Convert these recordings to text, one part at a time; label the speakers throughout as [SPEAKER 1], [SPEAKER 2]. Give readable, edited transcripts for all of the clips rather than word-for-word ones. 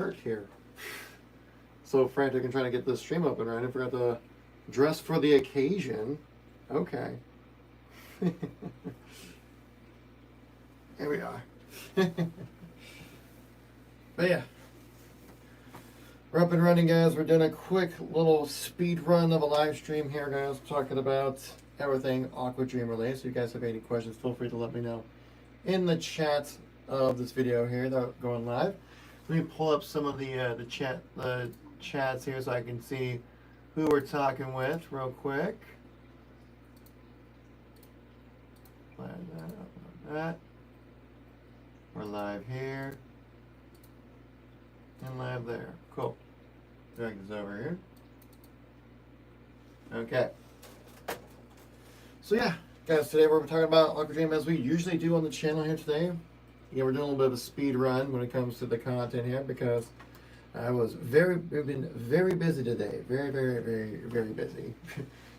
[SPEAKER 1] Here. So frantic and trying to get this stream open, right? I forgot to dress for the occasion. Okay. Here we are. But yeah. We're up and running, guys. We're doing a quick little speed run of a live stream here, guys. Talking about everything Aquadream related. So if you guys have any questions, feel free to let me know in the chat of this video here that going live. Let me pull up some of the chats here so I can see who we're talking with real quick. Like that. We're live here and live there. Cool. Drag this over here. Okay. So yeah, guys, today we're talking about Aquadream as we usually do on the channel here today. Yeah, we're doing a little bit of a speed run when it comes to the content here because we've been very busy today. Very busy.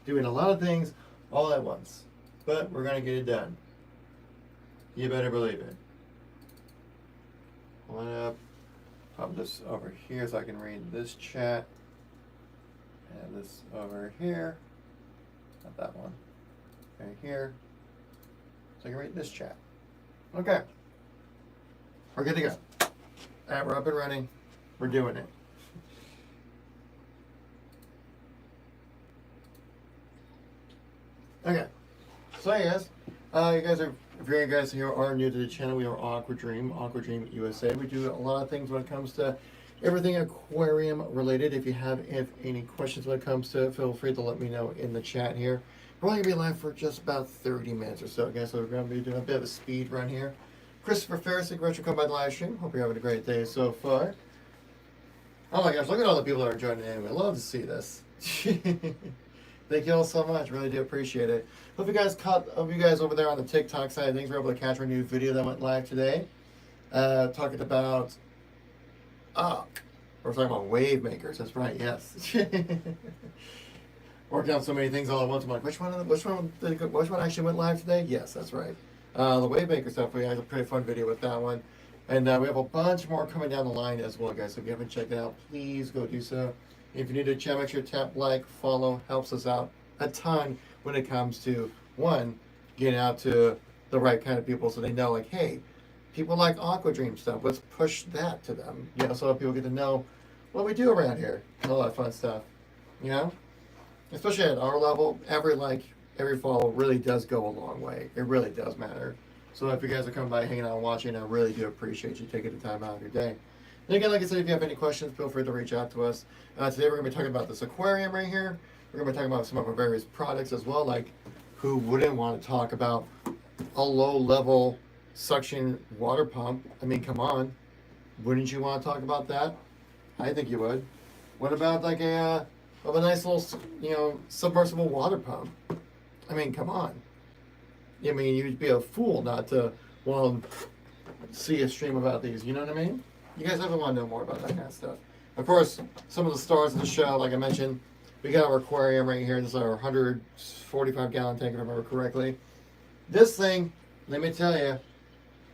[SPEAKER 1] Doing a lot of things all at once. But we're going to get it done. You better believe it. Pull it up. Pop this over here so I can read this chat. And this over here. Not that one. Right here. So I can read this chat. Okay. We're good to go. Alright, we're up and running. We're doing it. Okay. So hey guys, if you guys here are new to the channel, we are Aquadream USA. We do a lot of things when it comes to everything aquarium related. If you have any questions when it comes to it, feel free to let me know in the chat here. We're only going to be live for just about 30 minutes or so, guys. So we're going to be doing a bit of a speed run here. Christopher Ferris, thank you very much for coming by the live stream. Hope you're having a great day so far. Oh my gosh, look at all the people that are joining in. I love to see this. Thank you all so much. Really do appreciate it. Hope you guys over there on the TikTok side of things were able to catch our new video that went live today. Talking about we're talking about wave makers. That's right, yes. Working on so many things all at once. I'm like, which one actually went live today? Yes, that's right. The wave maker stuff, we had a pretty fun video with that one. And we have a bunch more coming down the line as well, guys. So if you haven't checked it out, please go do so. If you're new to the channel, make sure to tap like, follow, helps us out a ton when it comes to, one, getting out to the right kind of people so they know, like, hey, people like Aquadream stuff. Let's push that to them. You know, so people get to know what we do around here and all that fun stuff. You know? Especially at our level, every follow really does go a long way. It really does matter. So if you guys are coming by, hanging out, and watching, I really do appreciate you taking the time out of your day. And again, like I said, if you have any questions, feel free to reach out to us. Today we're going to be talking about this aquarium right here. We're going to be talking about some of our various products as well, like who wouldn't want to talk about a low-level suction water pump? I mean, come on. Wouldn't you want to talk about that? I think you would. What about like a nice little, submersible water pump? I mean, come on. I mean, you'd be a fool not to want to see a stream about these. You know what I mean? You guys ever want to know more about that kind of stuff? Of course, some of the stars of the show, like I mentioned, we got our aquarium right here. This is our 145-gallon tank, if I remember correctly. This thing, let me tell you,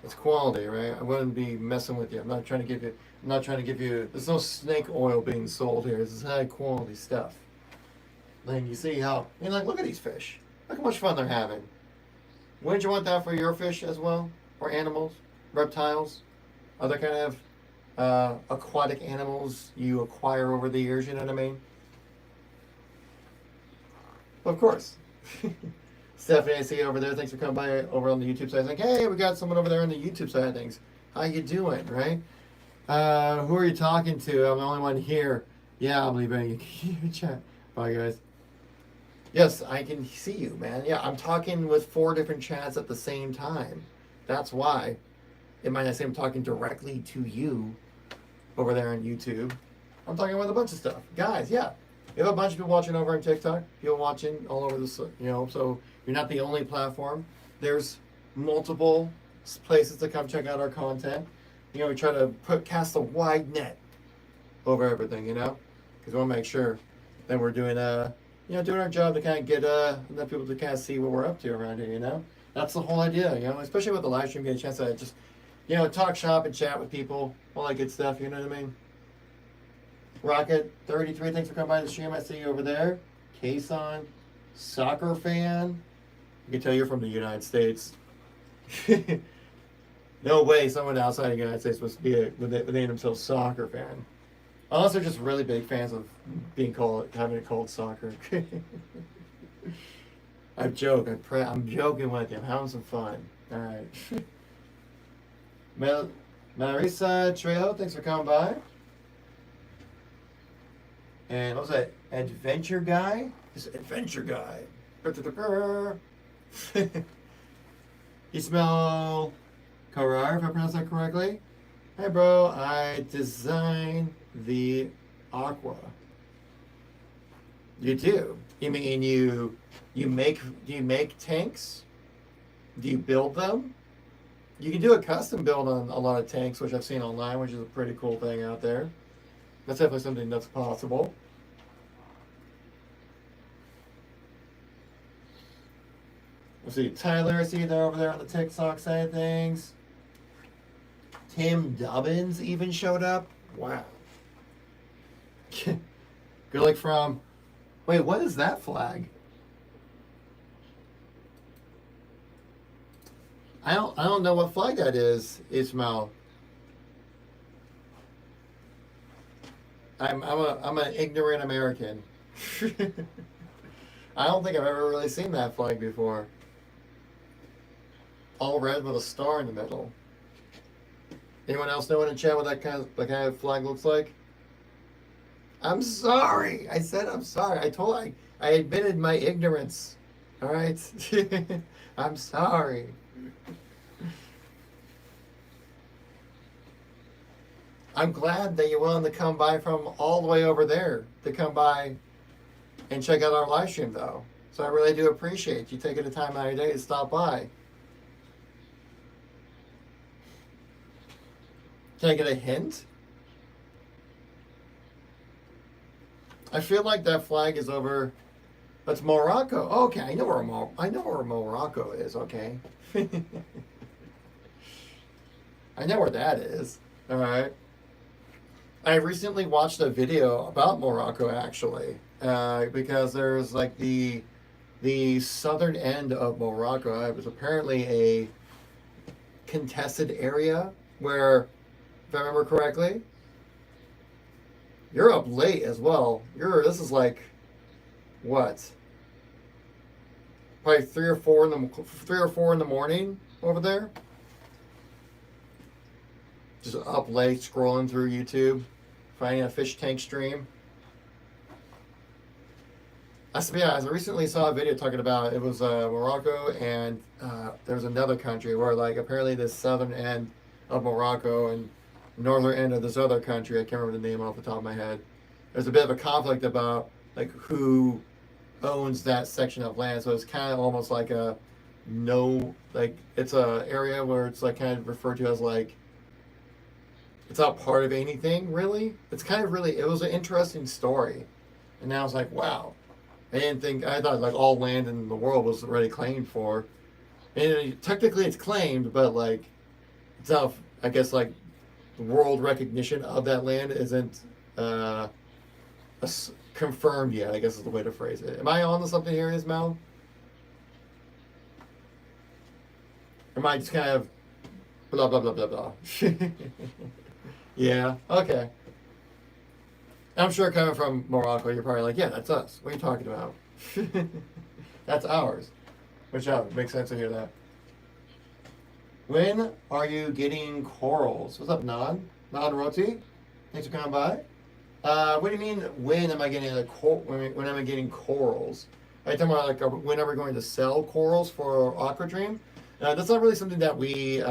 [SPEAKER 1] it's quality, right? I wouldn't be messing with you. I'm not trying to give you. There's no snake oil being sold here. This is high quality stuff. And you see how, look at these fish. Look how much fun they're having. Wouldn't you want that for your fish as well? Or animals, reptiles, other kind of aquatic animals you acquire over the years, you know what I mean? Of course. Stephanie, I see you over there. Thanks for coming by over on the YouTube side. It's like, hey, we got someone over there on the YouTube side of things. How you doing, right? Who are you talking to? I'm the only one here. Yeah, I'm leaving you chat. Bye, guys. Yes, I can see you, man. Yeah, I'm talking with 4 different chats at the same time. That's why. It might not say I'm talking directly to you over there on YouTube. I'm talking about a bunch of stuff. Guys, yeah. We have a bunch of people watching over on TikTok. People watching all over this, so you're not the only platform. There's multiple places to come check out our content. We try to cast a wide net over everything, because we want to make sure that we're doing doing our job to kind of get enough people to kind of see what we're up to around here, That's the whole idea, especially with the live stream, get a chance to just, talk shop and chat with people, all that good stuff, you know what I mean? Rocket 33, thanks for coming by the stream. I see you over there. Kason, soccer fan. You can tell you're from the United States. No way someone outside the United States would name themselves soccer fan. Unless they're just really big fans of having it called soccer. I'm joking with you. I'm having some fun. All right. Marisa Trejo, thanks for coming by. And what was that? Adventure Guy? This Adventure Guy. You smell Karar, if I pronounce that correctly. Hey bro, I designed the aqua. You do? You mean do you make tanks? Do you build them? You can do a custom build on a lot of tanks, which I've seen online, which is a pretty cool thing out there. That's definitely something that's possible. Let's see, Tyler, I see you there over there on the TikTok side of things. Tim Dobbins even showed up. Wow. Good luck from. Wait, what is that flag? I don't know what flag that is, Ismail. I'm an ignorant American. I don't think I've ever really seen that flag before. All red with a star in the middle. Anyone else know in the chat what that kind of flag looks like? I'm sorry. I said I'm sorry. I admitted my ignorance. All right. I'm sorry. I'm glad that you're willing to come by from all the way over there to come by and check out our live stream, though. So I really do appreciate you taking the time out of your day to stop by. Can I get a hint? I feel like that flag is over. That's Morocco. Okay, I know where Morocco is. Okay, I know where that is. All right. I recently watched a video about Morocco actually, because there's like the southern end of Morocco. It was apparently a contested area where, if I remember correctly, you're up late as well. This is like, what? Probably 3 or 4 in the morning over there. Just up late scrolling through YouTube, finding a fish tank stream. I recently saw a video talking about it was Morocco, and there was another country where like apparently the southern end of Morocco and northern end of this other country, I can't remember the name off the top of my head. There's a bit of a conflict about like who owns that section of land. So it's kind of almost like it's a area where it's like kind of referred to as like it's not part of anything really. It's kind of really, it was an interesting story. And now I was like, wow. I thought like all land in the world was already claimed for. And technically it's claimed, but like it's not, I guess like world recognition of that land isn't confirmed yet, I guess is the way to phrase it. Am I on to something here, Ismail? Or am I just kind of blah, blah, blah, blah, blah? Yeah, okay. I'm sure coming from Morocco, you're probably like, yeah, that's us. What are you talking about? That's ours. Which makes sense to hear that. When are you getting corals? What's up, Nan? Nan Roti? Thanks for coming by. What do you mean, when am I getting when am I getting corals? Are you talking about like when are we going to sell corals for Aquadream? That's not really something that we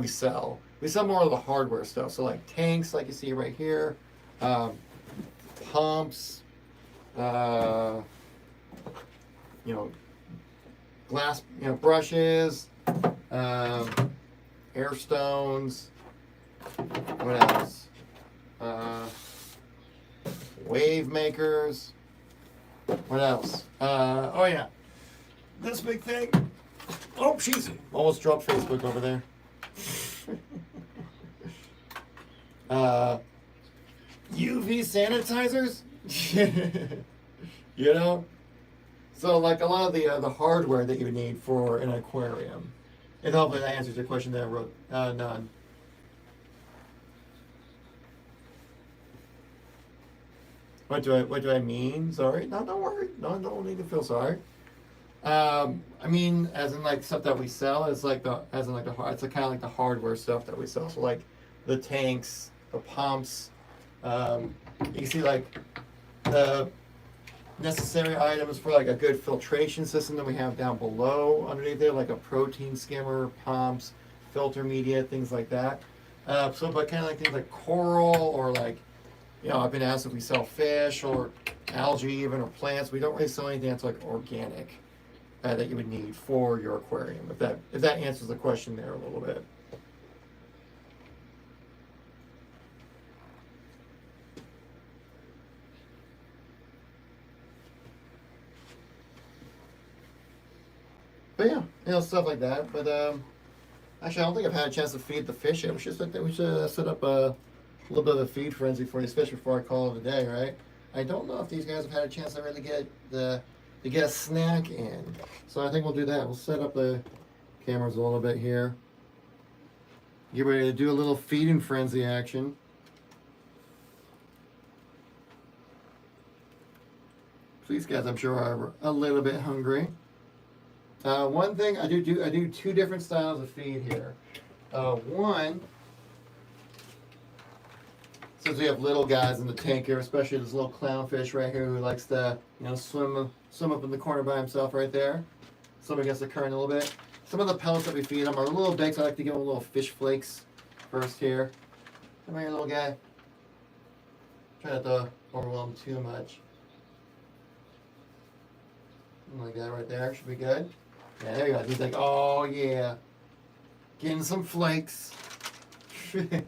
[SPEAKER 1] sell. We sell more of the hardware stuff. So like tanks, like you see right here, pumps, glass, brushes, air stones. What else? Wave makers. What else? Oh yeah, this big thing. Oh, jeez, almost dropped Facebook over there. UV sanitizers. You know, so like a lot of the hardware that you need for an aquarium. And hopefully that answers your question that I wrote. None. What do I mean? Sorry. No, don't worry. No, don't need to feel sorry. I mean, as in like stuff that we sell, it's like the as in like it's kind of like the hardware stuff that we sell. So like the tanks, the pumps. You can see like the necessary items for like a good filtration system that we have down below underneath there, like a protein skimmer, pumps, filter media, things like that. But kind of like things like coral or like, I've been asked if we sell fish or algae even or plants. We don't really sell anything that's like organic that you would need for your aquarium. If that answers the question there a little bit. But yeah, stuff like that. But actually, I don't think I've had a chance to feed the fish yet. We should set up a little bit of a feed frenzy for these fish before I call it a day, right? I don't know if these guys have had a chance to really get a snack in. So I think we'll do that. We'll set up the cameras a little bit here. Get ready to do a little feeding frenzy action. These guys, I'm sure, are a little bit hungry. One thing I do two different styles of feed here. One, since we have little guys in the tank here, especially this little clownfish right here who likes to swim up in the corner by himself right there, swim against the current a little bit. Some of the pellets that we feed him are a little big, so I like to give him little fish flakes first here. Come here, little guy. Try not to overwhelm too much. Something like that right there should be good. Yeah, there you go. He's like, oh yeah, getting some flakes. Yeah,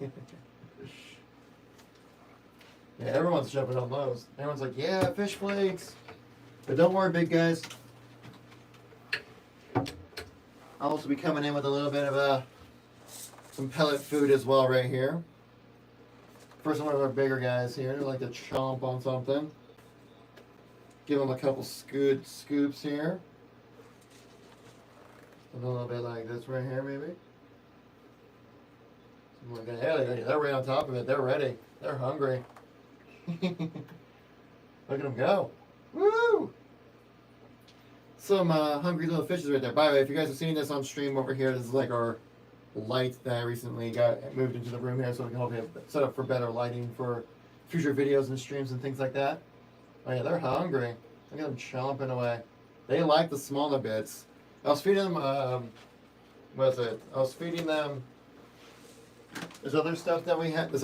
[SPEAKER 1] everyone's jumping on those. Everyone's like, yeah, fish flakes. But don't worry, big guys. I'll also be coming in with a little bit of some pellet food as well right here. First one of our bigger guys here. They like to chomp on something. Give them a couple good scoops here. A little bit like this right here, maybe. Something like that. Yeah, they're right on top of it. They're ready. They're hungry. Look at them go. Woo! Some hungry little fishes right there. By the way, if you guys are seeing this on stream over here, this is like our light that I recently got moved into the room here so we can hopefully have set up for better lighting for future videos and streams and things like that. Oh yeah, they're hungry. Look at them chomping away. They like the smaller bits. I was feeding them, what is it? I was feeding them, there's other stuff that we have. We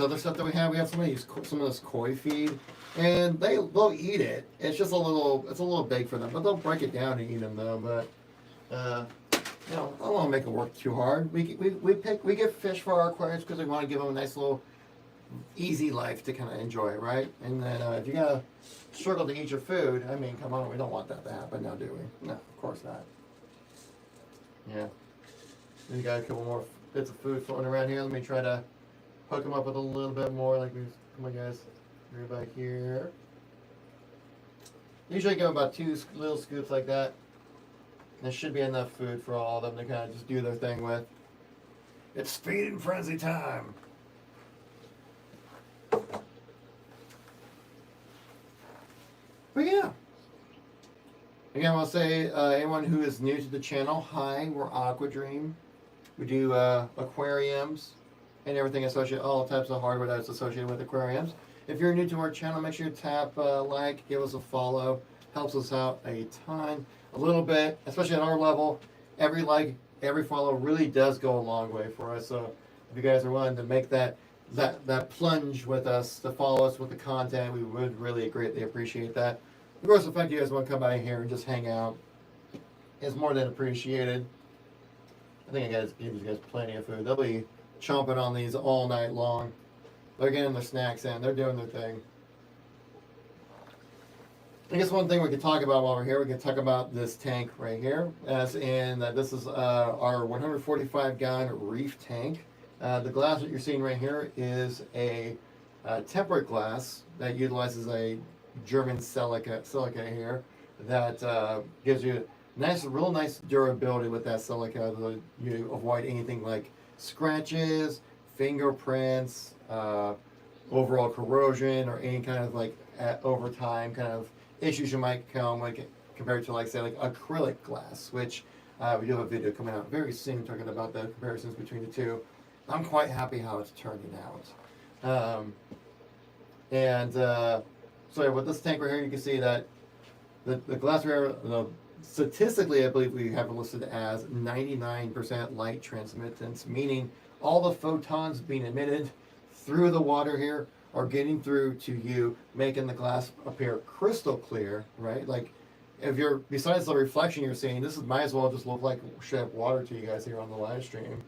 [SPEAKER 1] have some of this koi feed, and they'll eat it. It's just a little big for them, but they'll break it down and eat them though. But I don't want to make it work too hard. We get fish for our aquariums because we want to give them a nice little easy life to kind of enjoy, right? And then if you gotta struggle to eat your food, I mean, come on, we don't want that to happen now, do we? No, of course not. Yeah. We got a couple more bits of food floating around here. Let me try to hook them up with a little bit more. Like, come on, guys. Right back here. Usually give them about 2 little scoops like that. And there should be enough food for all of them to kind of just do their thing with. It's feeding frenzy time. But yeah. Again, I'll say anyone who is new to the channel, hi, we're Aquadream. We do aquariums and everything associated, all types of hardware that's associated with aquariums. If you're new to our channel, make sure you tap like, give us a follow. Helps us out a ton. A little bit, especially at our level, every like, every follow really does go a long way for us. So if you guys are willing to make that plunge with us, to follow us with the content, we would really greatly appreciate that. Of course, the fact you guys want to come by here and just hang out is more than appreciated. I think I guys give these guys plenty of food. They'll be chomping on these all night long. They're getting their snacks in. They're doing their thing. I guess one thing we could talk about while we're here, we can talk about this tank right here. As in, this is our 145 gallon reef tank. The glass that you're seeing right here is a tempered glass that utilizes a German silica here that gives you real nice durability with that silica. So you avoid anything like scratches, fingerprints, overall corrosion, or any kind of like over time kind of issues you might come like compared to like say like acrylic glass, which we do have a video coming out very soon talking about the comparisons between the two. I'm quite happy how it's turning out. So with this tank right here, you can see that the glassware, statistically, I believe we have it listed as 99% light transmittance, meaning all the photons being emitted through the water here are getting through to you, making the glass appear crystal clear, right? Like, if you're, besides the reflection you're seeing, this might as well just look like straight water to you guys here on the live stream.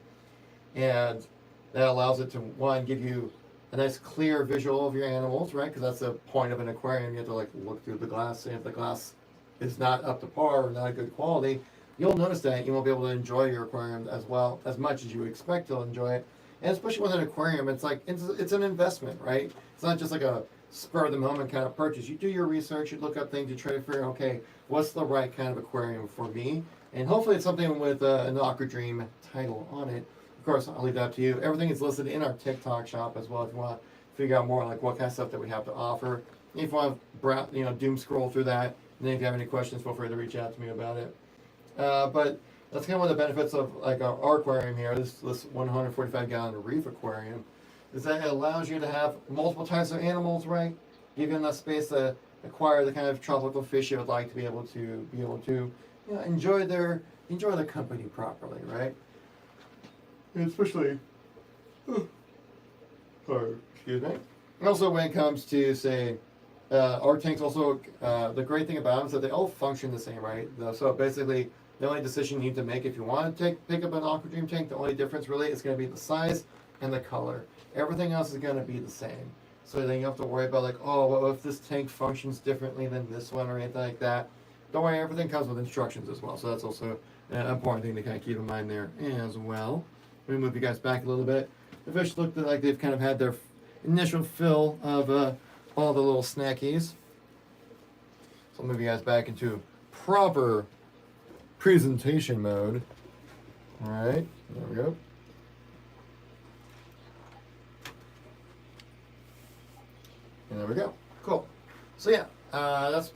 [SPEAKER 1] And that allows it to, one, give you a nice clear visual of your animals, right? Because that's the point of an aquarium. You have to like look through the glass, and if the glass is not up to par or not a good quality, you'll notice that you won't be able to enjoy your aquarium as well, as much as you would expect to enjoy it. And especially with an aquarium, it's like, it's an investment, right? It's not just like a spur of the moment kind of purchase. You do your research, you look up things, you try to figure out, okay, what's the right kind of aquarium for me? And hopefully it's something with an Aquadream title on it. Of course, I'll leave that up to you. Everything is listed in our TikTok shop as well if you want to figure out more like what kind of stuff that we have to offer. And if you want to doom scroll through that, and then if you have any questions, feel free to reach out to me about it. But that's kind of one of the benefits of like our aquarium here, this 145 gallon reef aquarium, is that it allows you to have multiple types of animals, right? Give you enough space to acquire the kind of tropical fish you would like to be able to enjoy their company properly, right? And especially, excuse me. And also when it comes to say our tanks, also the great thing about them is that they all function the same, right? So basically, the only decision you need to make if you want to pick up an Aquadream tank, the only difference really is going to be the size and the color. Everything else is going to be the same. So then you have to worry about like, oh, well, if this tank functions differently than this one or anything like that. Don't worry, everything comes with instructions as well. So that's also an important thing to kind of keep in mind there as well. Let me move you guys back a little bit. The fish look like they've kind of had their initial fill of all the little snackies. So I'll move you guys back into proper presentation mode. All right, there we go. And there we go. Cool. So yeah, that's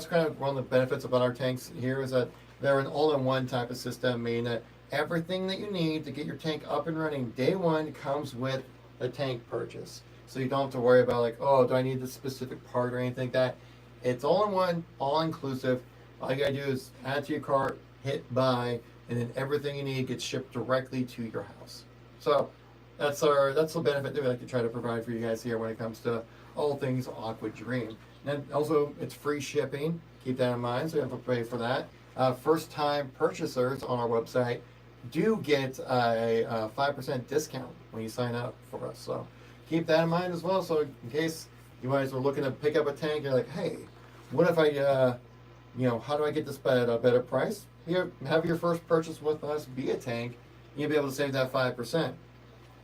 [SPEAKER 1] kind of one of the benefits about our tanks here is that they're an all-in-one type of system, meaning that everything that you need to get your tank up and running day one comes with a tank purchase. So you don't have to worry about like, oh, do I need this specific part or anything like that. It's all in one, all inclusive. All you gotta do is add to your cart, hit buy, and then everything you need gets shipped directly to your house. So that's the benefit that we like to try to provide for you guys here when it comes to all things Aquadream. And also, it's free shipping. Keep that in mind, so you don't have to pay for that. First-time purchasers on our website do get a 5% discount when you sign up for us. So keep that in mind as well. So in case you guys are looking to pick up a tank, you're like, hey, what if I, how do I get this at a better price? Here, have your first purchase with us be a tank, and you'll be able to save that 5%.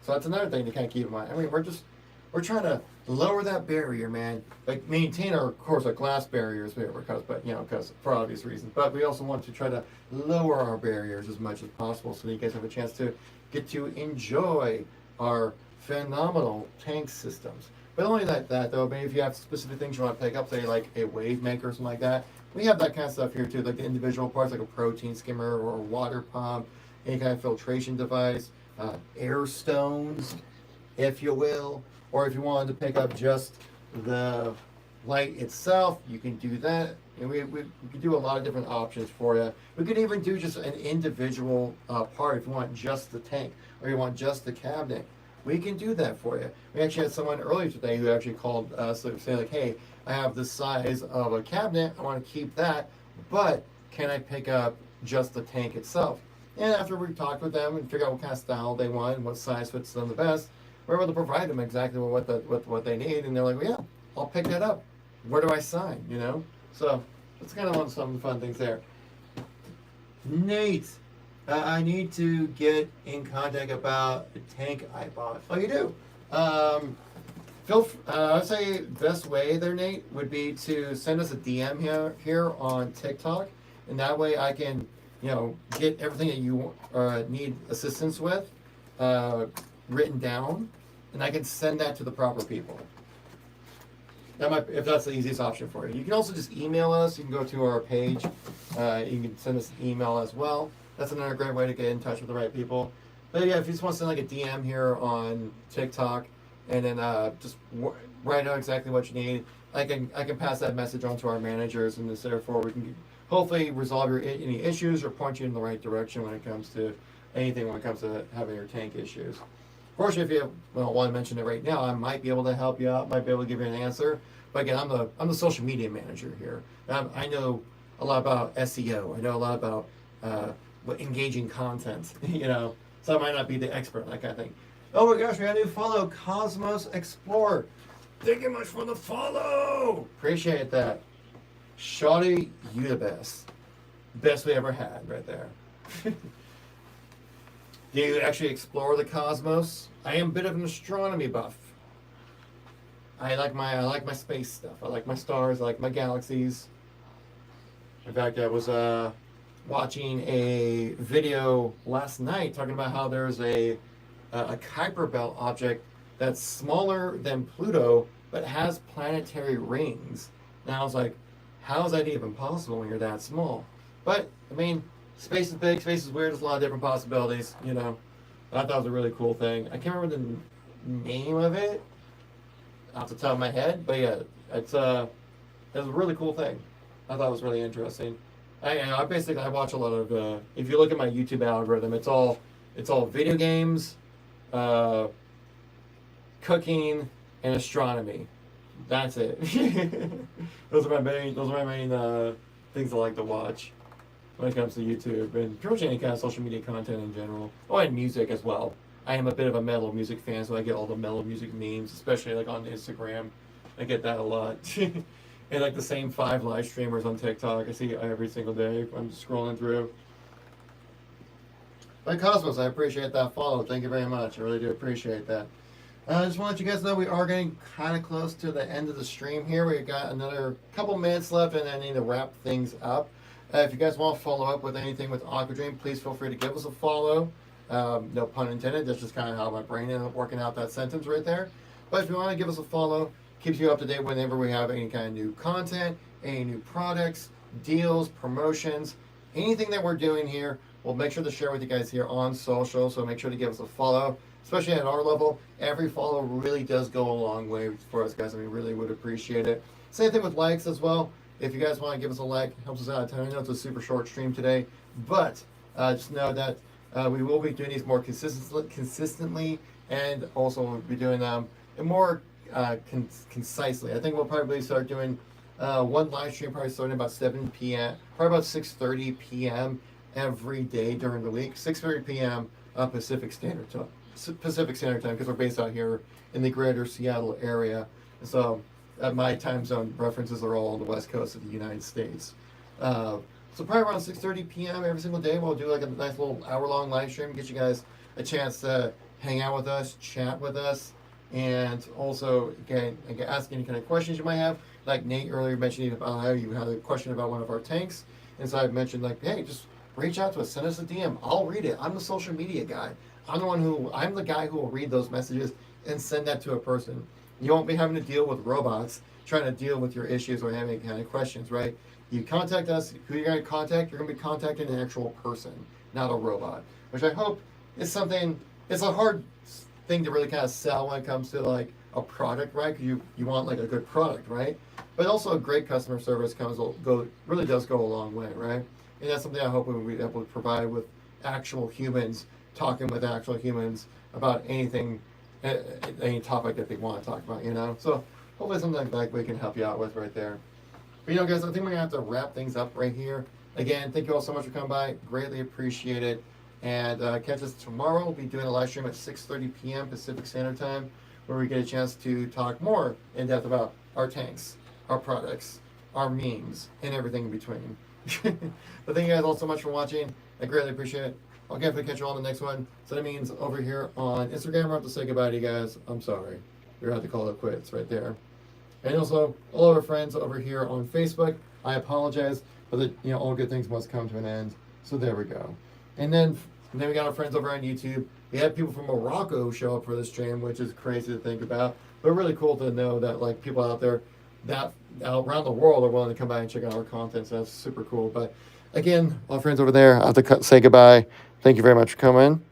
[SPEAKER 1] So that's another thing to kind of keep in mind. I mean, we're trying to lower that barrier, man. Like maintain of course, our glass barriers there, because for obvious reasons. But we also want to try to lower our barriers as much as possible, so that you guys have a chance to get to enjoy our phenomenal tank systems. But not only that though, maybe if you have specific things you want to pick up, say like a wave maker or something like that, we have that kind of stuff here too, like the individual parts, like a protein skimmer or a water pump, any kind of filtration device, air stones, if you will. Or if you wanted to pick up just the light itself, you can do that. And we can do a lot of different options for you. We could even do just an individual part if you want just the tank or you want just the cabinet. We can do that for you. We actually had someone earlier today who actually called us to say like, hey, I have this size of a cabinet, I want to keep that, but can I pick up just the tank itself? And after we talked with them and figure out what kind of style they want and what size fits them the best, we're able to provide them exactly what they need, and they're like, well, yeah, I'll pick that up. Where do I sign? So that's kind of some of the fun things there. Nate, I need to get in contact about a tank I bought. Oh, you do? I'd say best way there, Nate, would be to send us a DM here on TikTok, and that way I can, get everything that you need assistance with, uh, written down, and I can send that to the proper people. That might, if that's the easiest option for you. You can also just email us. You can go to our page. You can send us an email as well. That's another great way to get in touch with the right people. But yeah, if you just want to send like a DM here on TikTok, and then just write out exactly what you need, I can pass that message on to our managers, and therefore we can hopefully resolve any issues or point you in the right direction when it comes to anything when it comes to having your tank issues. Fortunately, if you want to mention it right now, I might be able to help you out, might be able to give you an answer. But again, I'm the social media manager here. I know a lot about SEO. I know a lot about engaging content. So I might not be the expert on that kind of thing. Oh my gosh, we got a new follow, Cosmos Explorer. Thank you much for the follow. Appreciate that. Shawty, you the best. Best we ever had right there. Do you actually explore the cosmos? I am a bit of an astronomy buff. I like my space stuff. I like my stars. I like my galaxies. In fact, I was watching a video last night talking about how there's a Kuiper Belt object that's smaller than Pluto but has planetary rings. And I was like, how is that even possible when you're that small? But I mean, space is big, space is weird, there's a lot of different possibilities, I thought it was a really cool thing. I can't remember the name of it off the top of my head, but yeah, it's a really cool thing. I thought it was really interesting. I watch a lot of, if you look at my YouTube algorithm, it's all video games, cooking, and astronomy. That's it. Those are my main things I like to watch when it comes to YouTube and pretty much any kind of social media content in general. Oh, and music as well. I am a bit of a metal music fan, so I get all the metal music memes, especially like on Instagram. I get that a lot. And like the same 5 live streamers on TikTok, I see every single day. I'm scrolling through. But Cosmos, I appreciate that follow. Thank you very much. I really do appreciate that. I just want to let you guys know we are getting kind of close to the end of the stream here. We've got another couple minutes left, and I need to wrap things up. If you guys want to follow up with anything with Aquadream, please feel free to give us a follow. No pun intended. That's just kind of how my brain ended up working out that sentence right there. But if you want to give us a follow, keeps you up to date whenever we have any kind of new content, any new products, deals, promotions, anything that we're doing here. We'll make sure to share with you guys here on social, so make sure to give us a follow. Especially at our level, every follow really does go a long way for us, guys, and we really would appreciate it. Same thing with likes as well. If you guys want to give us a like, it helps us out a ton. I know it's a super short stream today, but just know that we will be doing these more consistently, and also we'll be doing them more concisely. I think we'll probably start doing one live stream probably starting about 7 p.m., probably about 6:30 p.m. every day during the week, 6:30 p.m. Pacific Standard Time, because we're based out here in the greater Seattle area. And so my time zone references are all on the west coast of the United States. So probably around 6:30 p.m. every single day, we'll do like a nice little hour-long live stream, get you guys a chance to hang out with us, chat with us, and also, again, ask any kind of questions you might have. Like Nate earlier mentioned about how you had a question about one of our tanks. And so I've mentioned, like, hey, just reach out to us, send us a DM. I'll read it. I'm the social media guy. I'm the guy who will read those messages and send that to a person. You won't be having to deal with robots trying to deal with your issues or having any kind of questions, right? You contact us, who you're going to contact, you're going to be contacting an actual person, not a robot. Which I hope is something, it's a hard thing to really kind of sell when it comes to like a product, right? Because you want like a good product, right? But also a great customer service really does go a long way, right? And that's something I hope we'll be able to provide with actual humans, talking with actual humans about anything, any topic that they want to talk about, So hopefully something like that we can help you out with right there. But guys, I think we're going to have to wrap things up right here. Again, thank you all so much for coming by. Greatly appreciate it. And catch us tomorrow. We'll be doing a live stream at 6:30 p.m. Pacific Standard Time, where we get a chance to talk more in depth about our tanks, our products, our memes, and everything in between. But thank you guys all so much for watching. I greatly appreciate it. I'll definitely catch you all on the next one. So that means over here on Instagram, I have to say goodbye to you guys. I'm sorry. you're going to have to call it quits right there. And also, all of our friends over here on Facebook, I apologize, but all good things must come to an end. So there we go. And then we got our friends over on YouTube. We had people from Morocco show up for the stream, which is crazy to think about, but really cool to know that like people out there that around the world are willing to come by and check out our content. So that's super cool. But again, all friends over there, I have to say goodbye. Thank you very much for coming.